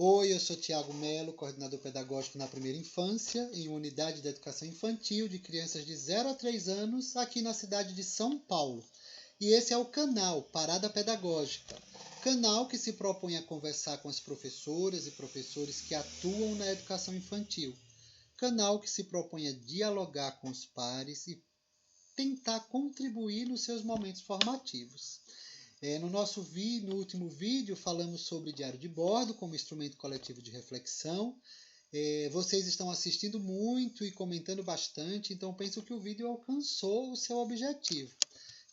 Oi, eu sou Tiago Melo, coordenador pedagógico na primeira infância, em unidade de educação infantil de crianças de 0 a 3 anos, aqui na cidade de São Paulo. E esse é o canal Parada Pedagógica, canal que se propõe a conversar com as professoras e professores que atuam na educação infantil, canal que se propõe a dialogar com os pares e tentar contribuir nos seus momentos formativos. No último vídeo falamos sobre diário de bordo como instrumento coletivo de reflexão. Vocês estão assistindo muito e comentando bastante, então penso que o vídeo alcançou o seu objetivo.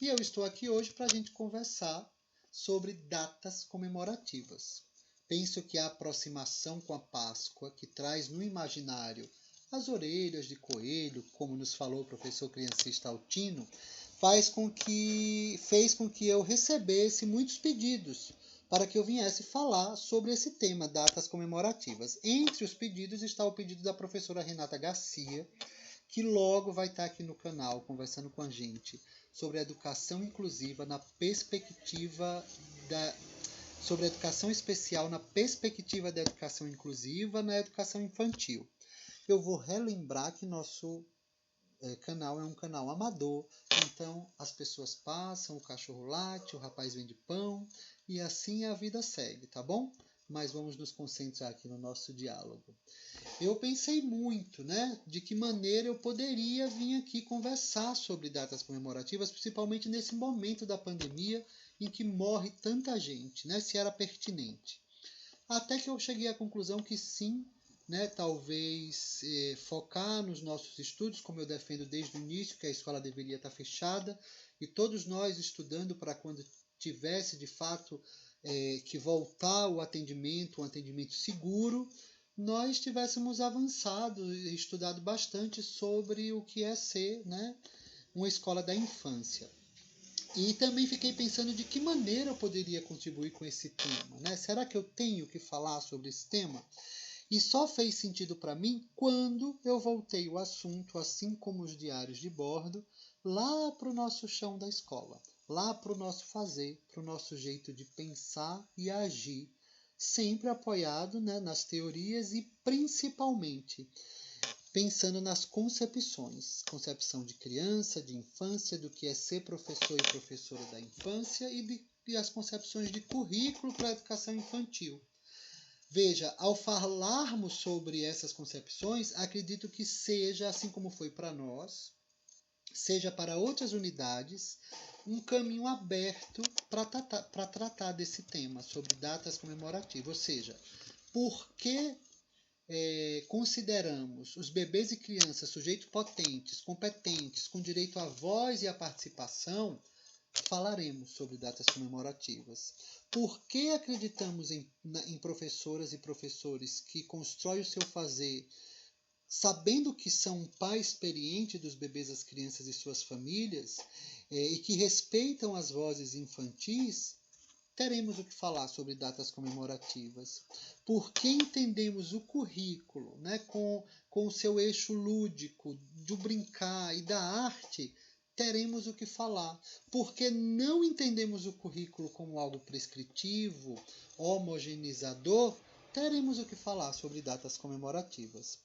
E eu estou aqui hoje para a gente conversar sobre datas comemorativas. Penso que a aproximação com a Páscoa, que traz no imaginário as orelhas de coelho, como nos falou o professor criancista Altino, fez com que eu recebesse muitos pedidos para que eu viesse falar sobre esse tema, datas comemorativas. Entre os pedidos está o pedido da professora Renata Garcia, que logo vai estar aqui no canal conversando com a gente sobre a educação inclusiva sobre a educação especial na perspectiva da educação inclusiva na educação infantil. Eu vou relembrar que nosso canal é um canal amador, então as pessoas passam, o cachorro late, o rapaz vende pão e assim a vida segue, tá bom? Mas vamos nos concentrar aqui no nosso diálogo. Eu pensei muito, de que maneira eu poderia vir aqui conversar sobre datas comemorativas, principalmente nesse momento da pandemia em que morre tanta gente, se era pertinente. Até que eu cheguei à conclusão que sim, talvez focar nos nossos estudos, como eu defendo desde o início, que a escola deveria estar fechada, e todos nós estudando para quando tivesse de fato que voltar o atendimento, um atendimento seguro, nós tivéssemos avançado e estudado bastante sobre o que é ser uma escola da infância. E também fiquei pensando de que maneira eu poderia contribuir com esse tema. Será que eu tenho que falar sobre esse tema? E só fez sentido para mim quando eu voltei o assunto, assim como os diários de bordo, lá para o nosso chão da escola, lá para o nosso fazer, para o nosso jeito de pensar e agir, sempre apoiado nas teorias e principalmente pensando nas concepções, concepção de criança, de infância, do que é ser professor e professora da infância e as concepções de currículo para a educação infantil. Veja, ao falarmos sobre essas concepções, acredito que seja, assim como foi para nós, seja para outras unidades, um caminho aberto para tratar desse tema, sobre datas comemorativas. Ou seja, por que consideramos os bebês e crianças sujeitos potentes, competentes, com direito à voz e à participação, falaremos sobre datas comemorativas. Por que acreditamos em professoras e professores que constroem o seu fazer sabendo que são um pai experiente dos bebês, as crianças e suas famílias e que respeitam as vozes infantis? Teremos o que falar sobre datas comemorativas. Porque entendemos o currículo com o seu eixo lúdico, do brincar e da arte, teremos o que falar. Porque não entendemos o currículo como algo prescritivo, homogeneizador, teremos o que falar sobre datas comemorativas.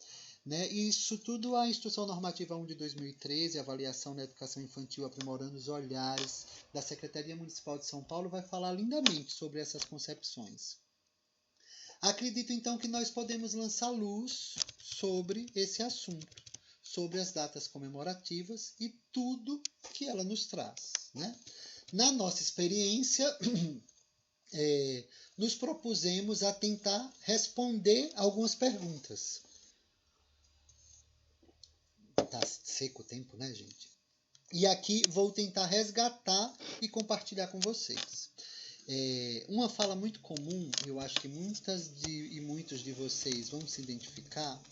Isso tudo a Instrução Normativa 1 de 2013, Avaliação na Educação Infantil Aprimorando os Olhares, da Secretaria Municipal de São Paulo, vai falar lindamente sobre essas concepções. Acredito então que nós podemos lançar luz sobre esse assunto, sobre as datas comemorativas e tudo que ela nos traz. Na nossa experiência, nos propusemos a tentar responder algumas perguntas. Tá seco o tempo, gente? E aqui vou tentar resgatar e compartilhar com vocês. Uma fala muito comum, eu acho que muitos de vocês vão se identificar,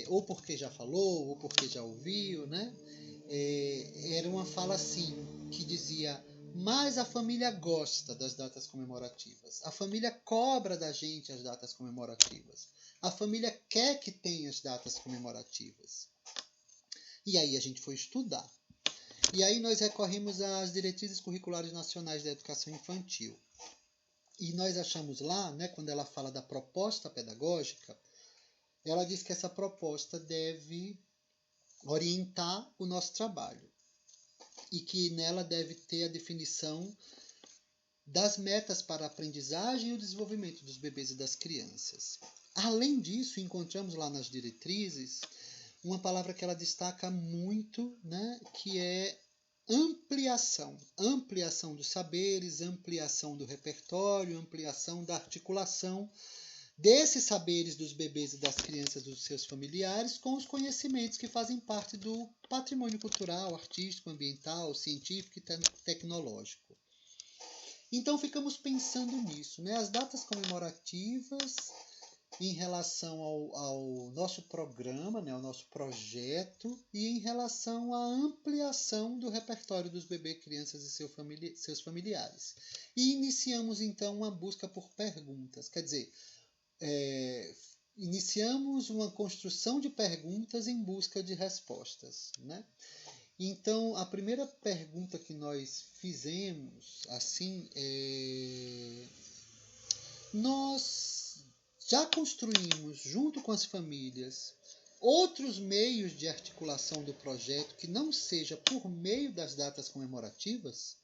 ou porque já falou, ou porque já ouviu, era uma fala assim, que dizia: mas a família gosta das datas comemorativas. A família cobra da gente as datas comemorativas. A família quer que tenha as datas comemorativas. E aí a gente foi estudar. E aí nós recorremos às diretrizes curriculares nacionais da educação infantil. E nós achamos lá, quando ela fala da proposta proposta pedagógica, ela diz que essa proposta deve orientar o nosso trabalho e que nela deve ter a definição das metas para a aprendizagem e o desenvolvimento dos bebês e das crianças. Além disso, encontramos lá nas diretrizes uma palavra que ela destaca muito, né, que é ampliação dos saberes, ampliação do repertório, ampliação da articulação desses saberes dos bebês e das crianças dos seus familiares com os conhecimentos que fazem parte do patrimônio cultural, artístico, ambiental, científico e tecnológico. Então ficamos pensando nisso, né? As datas comemorativas em relação ao nosso programa, né, ao nosso projeto, e em relação à ampliação do repertório dos bebês, crianças e seus familiares. E iniciamos então uma busca por perguntas, quer dizer, iniciamos uma construção de perguntas em busca de respostas, né? Então, a primeira pergunta que nós fizemos, assim, nós já construímos, junto com as famílias, outros meios de articulação do projeto que não seja por meio das datas comemorativas?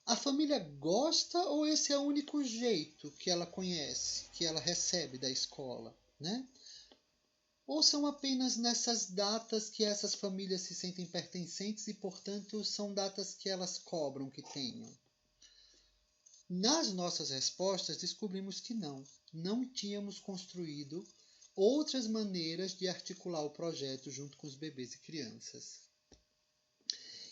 A família gosta ou esse é o único jeito que ela conhece, que ela recebe da escola, né? Ou são apenas nessas datas que essas famílias se sentem pertencentes e, portanto, são datas que elas cobram que tenham? Nas nossas respostas, descobrimos que não tínhamos construído outras maneiras de articular o projeto junto com os bebês e crianças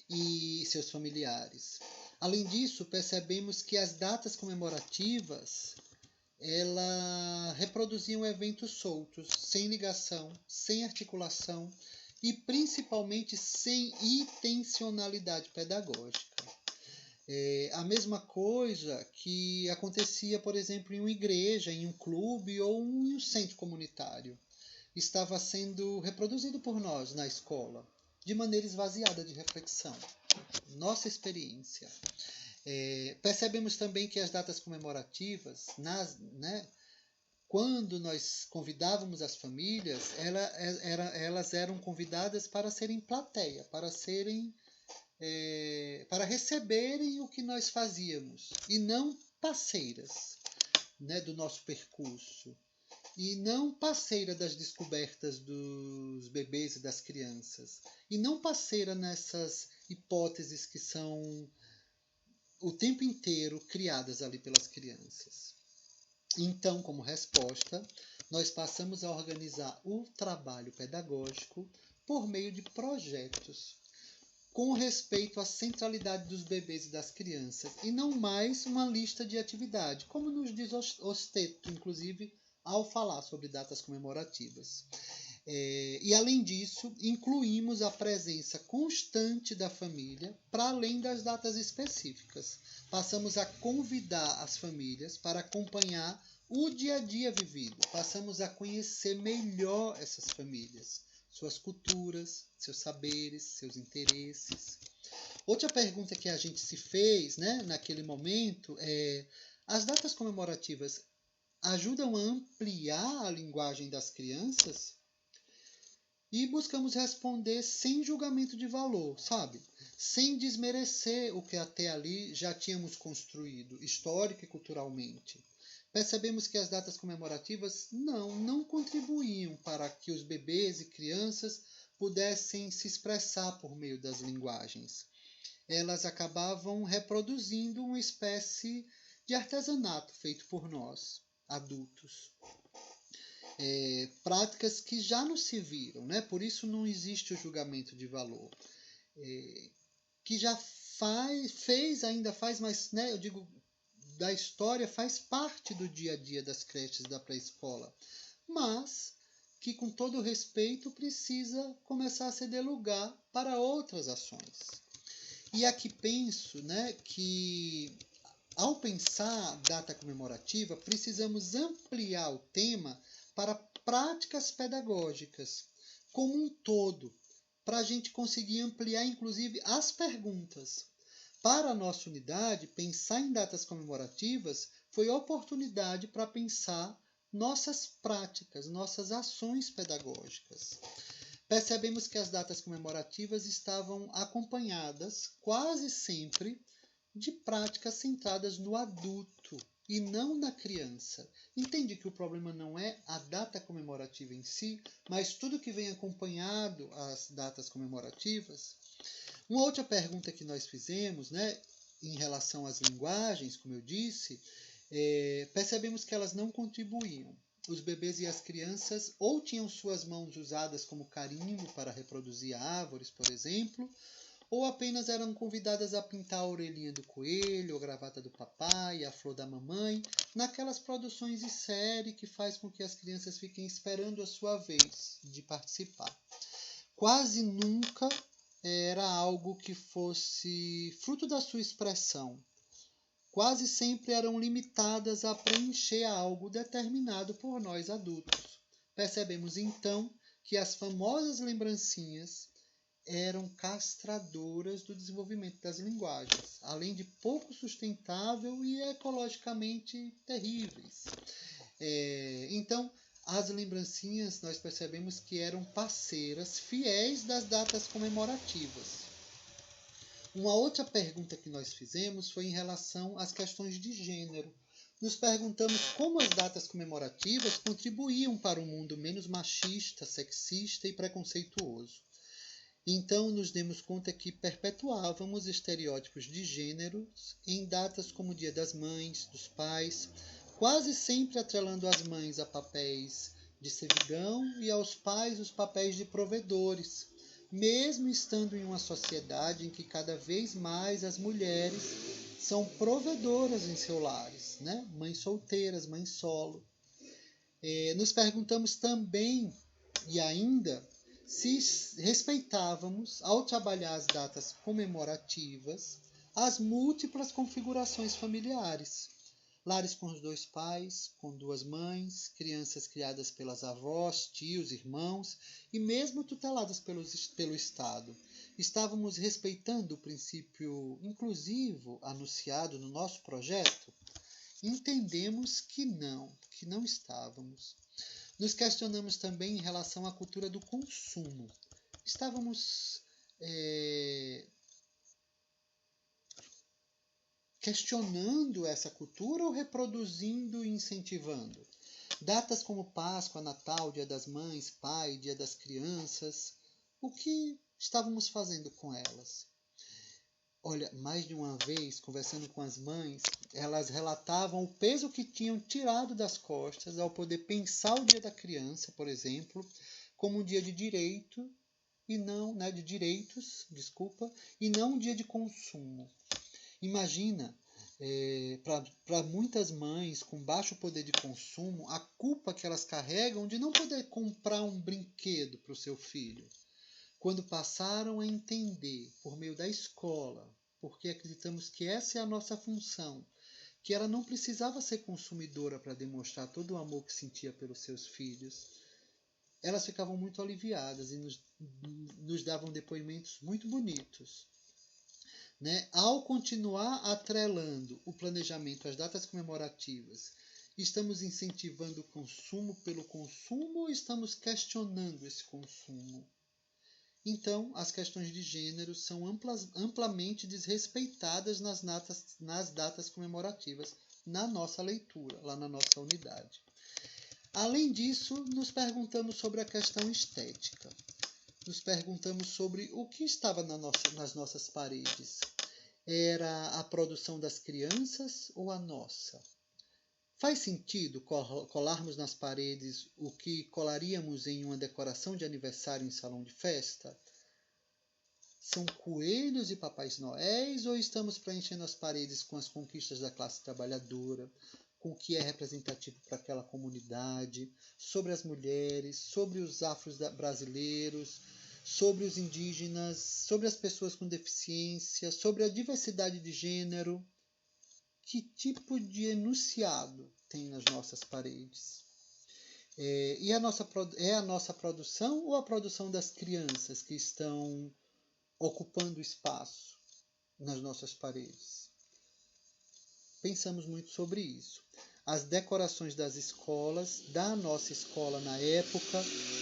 e seus familiares. Além disso, percebemos que as datas comemorativas ela reproduziam eventos soltos, sem ligação, sem articulação e principalmente sem intencionalidade pedagógica. A mesma coisa que acontecia, por exemplo, em uma igreja, em um clube ou em um centro comunitário. Estava sendo reproduzido por nós na escola, de maneira esvaziada de reflexão. Nossa experiência. Percebemos também que as datas comemorativas, quando nós convidávamos as famílias, elas eram convidadas para serem plateia, para receberem o que nós fazíamos, e não parceiras, né, do nosso percurso, e não parceira das descobertas dos bebês e das crianças, e não parceira nessas hipóteses que são o tempo inteiro criadas ali pelas crianças. Então, como resposta, nós passamos a organizar o trabalho pedagógico por meio de projetos, com respeito à centralidade dos bebês e das crianças, e não mais uma lista de atividade, como nos diz Osteto, inclusive, ao falar sobre datas comemorativas. E, além disso, incluímos a presença constante da família para além das datas específicas. Passamos a convidar as famílias para acompanhar o dia a dia vivido. Passamos a conhecer melhor essas famílias, suas culturas, seus saberes, seus interesses. Outra pergunta que a gente se fez, né, naquele momento é: as datas comemorativas ajudam a ampliar a linguagem das crianças? E buscamos responder sem julgamento de valor, sabe? Sem desmerecer o que até ali já tínhamos construído, histórica e culturalmente. Percebemos que as datas comemorativas não contribuíam para que os bebês e crianças pudessem se expressar por meio das linguagens. Elas acabavam reproduzindo uma espécie de artesanato feito por nós, adultos. Práticas que já nos serviram, né? Por isso não existe o julgamento de valor. Que já ainda faz, mas, né, eu digo, da história faz parte do dia a dia das creches da pré-escola, mas que, com todo respeito, precisa começar a ceder lugar para outras ações. E aqui penso, né, que ao pensar data comemorativa, precisamos ampliar o tema para práticas pedagógicas como um todo, para a gente conseguir ampliar, inclusive, as perguntas. Para a nossa unidade, pensar em datas comemorativas foi oportunidade para pensar nossas práticas, nossas ações pedagógicas. Percebemos que as datas comemorativas estavam acompanhadas quase sempre de práticas centradas no adulto e não na criança. Entende que o problema não é a data comemorativa em si, mas tudo que vem acompanhado às datas comemorativas? Uma outra pergunta que nós fizemos, em relação às linguagens, como eu disse, percebemos que elas não contribuíam. Os bebês e as crianças ou tinham suas mãos usadas como carimbo para reproduzir árvores, por exemplo, ou apenas eram convidadas a pintar a orelhinha do coelho, a gravata do papai, a flor da mamãe, naquelas produções de série que faz com que as crianças fiquem esperando a sua vez de participar. Quase nunca era algo que fosse fruto da sua expressão. Quase sempre eram limitadas a preencher algo determinado por nós adultos. Percebemos então que as famosas lembrancinhas eram castradoras do desenvolvimento das linguagens, além de pouco sustentável e ecologicamente terríveis. Então, as lembrancinhas nós percebemos que eram parceiras fiéis das datas comemorativas. Uma outra pergunta que nós fizemos foi em relação às questões de gênero. Nos perguntamos como as datas comemorativas contribuíam para um mundo menos machista, sexista e preconceituoso. Então, nos demos conta que perpetuávamos estereótipos de gêneros em datas como o Dia das Mães, dos Pais, quase sempre atrelando as mães a papéis de servidão e aos pais os papéis de provedores, mesmo estando em uma sociedade em que cada vez mais as mulheres são provedoras em seus lares, mães solteiras, mães solo. Nos perguntamos também, e ainda, se respeitávamos, ao trabalhar as datas comemorativas, as múltiplas configurações familiares. Lares com os dois pais, com duas mães, crianças criadas pelas avós, tios, irmãos e mesmo tuteladas pelo Estado. Estávamos respeitando o princípio inclusivo anunciado no nosso projeto? Entendemos que não estávamos. Nos questionamos também em relação à cultura do consumo. Estávamos questionando essa cultura ou reproduzindo e incentivando? Datas como Páscoa, Natal, Dia das Mães, Pai, Dia das Crianças, o que estávamos fazendo com elas? Olha, mais de uma vez, conversando com as mães, elas relatavam o peso que tinham tirado das costas ao poder pensar o Dia da Criança, por exemplo, como um dia de direito e não, de direitos, e não um dia de consumo. Imagina, para muitas mães com baixo poder de consumo, a culpa que elas carregam de não poder comprar um brinquedo para o seu filho, quando passaram a entender, por meio da escola, porque acreditamos que essa é a nossa função, que ela não precisava ser consumidora para demonstrar todo o amor que sentia pelos seus filhos, elas ficavam muito aliviadas e nos davam depoimentos muito bonitos. Ao continuar atrelando o planejamento às datas comemorativas, estamos incentivando o consumo pelo consumo ou estamos questionando esse consumo? Então, as questões de gênero são amplamente desrespeitadas nas datas comemorativas, na nossa leitura, lá na nossa unidade. Além disso, nos perguntamos sobre a questão estética. Nos perguntamos sobre o que estava nas nossas paredes. Era a produção das crianças ou a nossa? Faz sentido colarmos nas paredes o que colaríamos em uma decoração de aniversário em salão de festa? São coelhos e papais noéis ou estamos preenchendo as paredes com as conquistas da classe trabalhadora, com o que é representativo para aquela comunidade, sobre as mulheres, sobre os afros brasileiros, sobre os indígenas, sobre as pessoas com deficiência, sobre a diversidade de gênero? Que tipo de enunciado tem nas nossas paredes? É a nossa produção ou a produção das crianças que estão ocupando espaço nas nossas paredes? Pensamos muito sobre isso. As decorações das escolas, da nossa escola na época,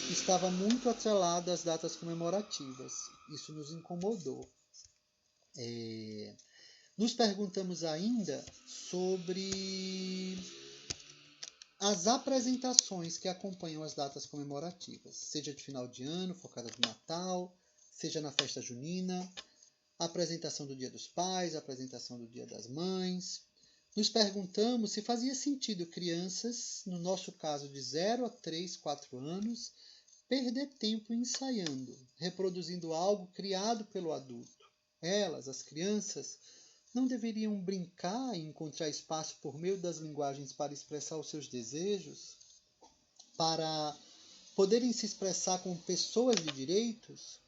estava muito atrelada às datas comemorativas. Isso nos incomodou. Nos perguntamos ainda sobre as apresentações que acompanham as datas comemorativas, seja de final de ano, focada no Natal, seja na festa junina, a apresentação do Dia dos Pais, a apresentação do Dia das Mães. Nos perguntamos se fazia sentido crianças, no nosso caso de 0 a 3, 4 anos, perder tempo ensaiando, reproduzindo algo criado pelo adulto. Elas, as crianças, não deveriam brincar e encontrar espaço por meio das linguagens para expressar os seus desejos, para poderem se expressar como pessoas de direitos?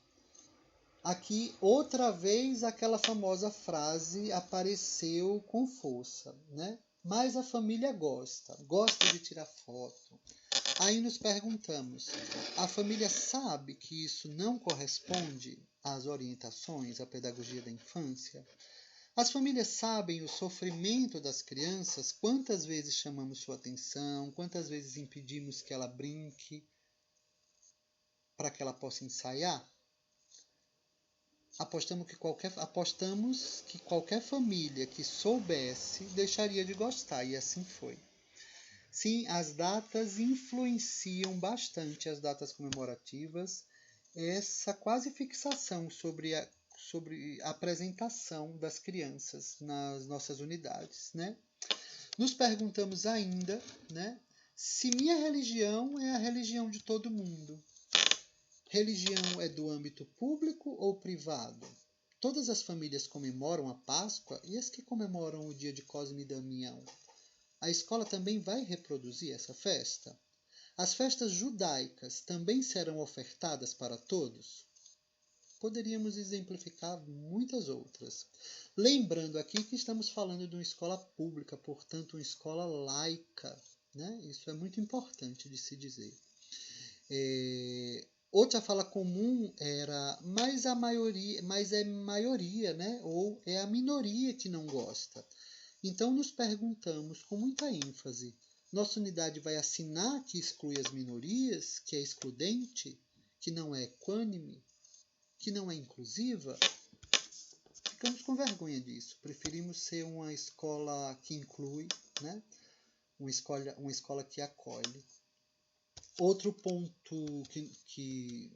Aqui, outra vez, aquela famosa frase apareceu com força, né? Mas a família gosta de tirar foto. Aí nos perguntamos, a família sabe que isso não corresponde às orientações, à pedagogia da infância? As famílias sabem o sofrimento das crianças, quantas vezes chamamos sua atenção, quantas vezes impedimos que ela brinque para que ela possa ensaiar? Apostamos que qualquer família que soubesse deixaria de gostar, e assim foi. Sim, as datas influenciam bastante as datas comemorativas, essa quase fixação sobre a apresentação das crianças nas nossas unidades, né? Nos perguntamos ainda, né, se minha religião é a religião de todo mundo. Religião é do âmbito público ou privado? Todas as famílias comemoram a Páscoa e as que comemoram o dia de Cosme e Damião. A escola também vai reproduzir essa festa? As festas judaicas também serão ofertadas para todos? Poderíamos exemplificar muitas outras. Lembrando aqui que estamos falando de uma escola pública, portanto, uma escola laica, né? Isso é muito importante de se dizer. Outra fala comum era, mas é maioria, né? Ou é a minoria que não gosta. Então nos perguntamos com muita ênfase, nossa unidade vai assinar que exclui as minorias, que é excludente, que não é equânime, que não é inclusiva? Ficamos com vergonha disso. Preferimos ser uma escola que inclui, né? Uma escola que acolhe. Outro ponto que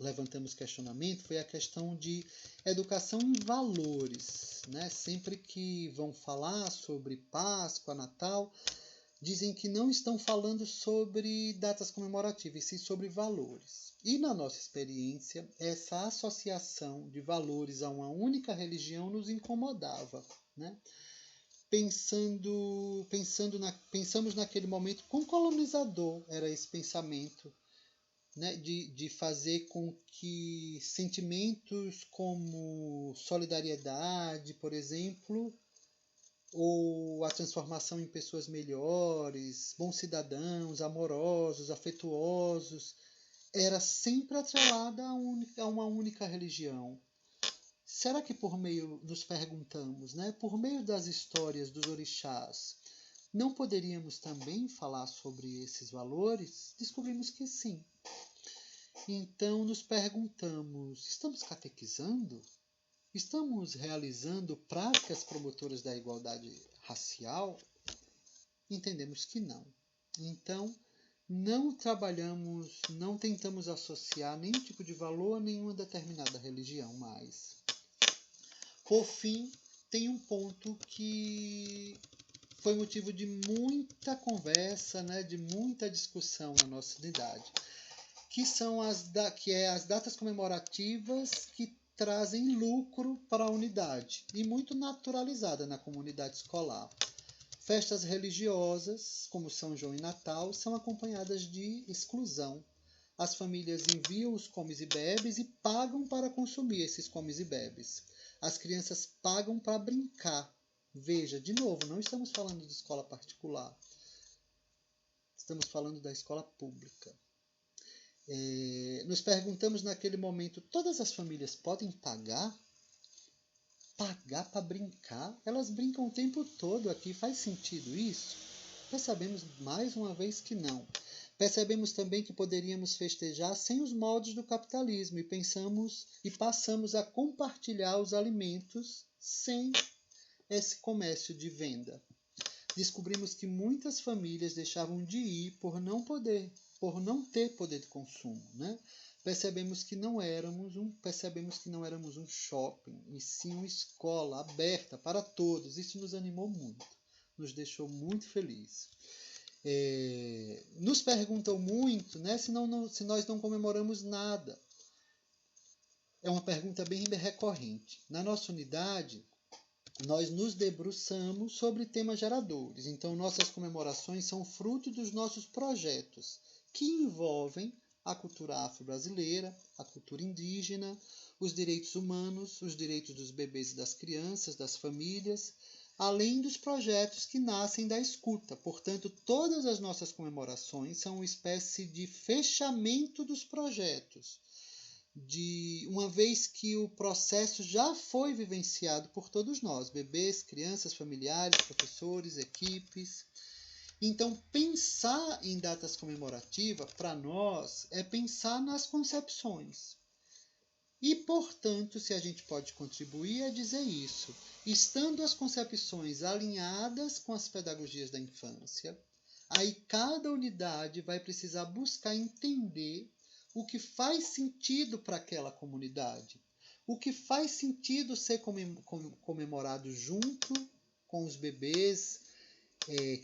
levantamos questionamento foi a questão de educação em valores, né? Sempre que vão falar sobre Páscoa, Natal, dizem que não estão falando sobre datas comemorativas, sim sobre valores. E na nossa experiência, essa associação de valores a uma única religião nos incomodava, né? Pensamos naquele momento quão colonizador era esse pensamento, né, de fazer com que sentimentos como solidariedade, por exemplo, ou a transformação em pessoas melhores, bons cidadãos, amorosos, afetuosos, era sempre atrelada a uma única religião. Será que nos perguntamos, né, por meio das histórias dos orixás, não poderíamos também falar sobre esses valores? Descobrimos que sim. Então nos perguntamos, estamos catequizando? Estamos realizando práticas promotoras da igualdade racial? Entendemos que não. Então, não tentamos associar nenhum tipo de valor a nenhuma determinada religião mais. Por fim, tem um ponto que foi motivo de muita conversa, né, de muita discussão na nossa unidade, que são as datas comemorativas que trazem lucro para a unidade e muito naturalizada na comunidade escolar. Festas religiosas, como São João e Natal, são acompanhadas de exclusão. As famílias enviam os comes e bebes e pagam para consumir esses comes e bebes. As crianças pagam para brincar. Veja, de novo, não estamos falando de escola particular. Estamos falando da escola pública. Nos perguntamos naquele momento, todas as famílias podem pagar? Pagar para brincar? Elas brincam o tempo todo aqui, faz sentido isso? Percebemos mais uma vez que não. Percebemos também que poderíamos festejar sem os moldes do capitalismo e passamos a compartilhar os alimentos sem esse comércio de venda. Descobrimos que muitas famílias deixavam de ir por não ter poder de consumo, né? Percebemos que não éramos um shopping, e sim uma escola aberta para todos. Isso nos animou muito, nos deixou muito felizes. Nos perguntam muito, né, se nós não comemoramos nada. É uma pergunta bem recorrente. Na nossa unidade, nós nos debruçamos sobre temas geradores. Então, nossas comemorações são fruto dos nossos projetos, que envolvem a cultura afro-brasileira, a cultura indígena, os direitos humanos, os direitos dos bebês e das crianças, das famílias, além dos projetos que nascem da escuta. Portanto, todas as nossas comemorações são uma espécie de fechamento dos projetos, uma vez que o processo já foi vivenciado por todos nós, bebês, crianças, familiares, professores, equipes. Então, pensar em datas comemorativas, para nós, é pensar nas concepções. E, portanto, se a gente pode contribuir, é dizer isso. Estando as concepções alinhadas com as pedagogias da infância, aí cada unidade vai precisar buscar entender o que faz sentido para aquela comunidade, o que faz sentido ser comemorado junto com os bebês,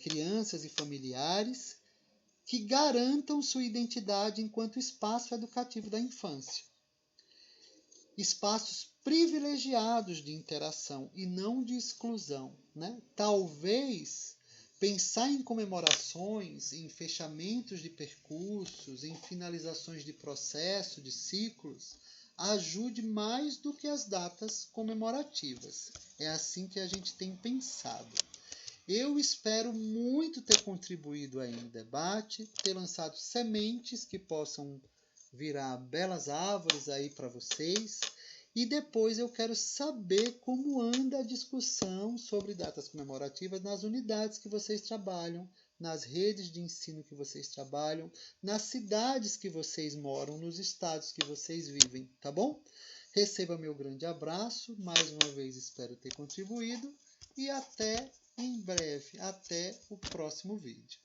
crianças e familiares, que garantam sua identidade enquanto espaço educativo da infância. Espaços privilegiados de interação e não de exclusão, né? Talvez pensar em comemorações, em fechamentos de percursos, em finalizações de processo, de ciclos, ajude mais do que as datas comemorativas. É assim que a gente tem pensado. Eu espero muito ter contribuído aí no debate, ter lançado sementes que possam virar belas árvores aí para vocês. E depois eu quero saber como anda a discussão sobre datas comemorativas nas unidades que vocês trabalham, nas redes de ensino que vocês trabalham, nas cidades que vocês moram, nos estados que vocês vivem, tá bom? Receba meu grande abraço, mais uma vez espero ter contribuído e até em breve, até o próximo vídeo.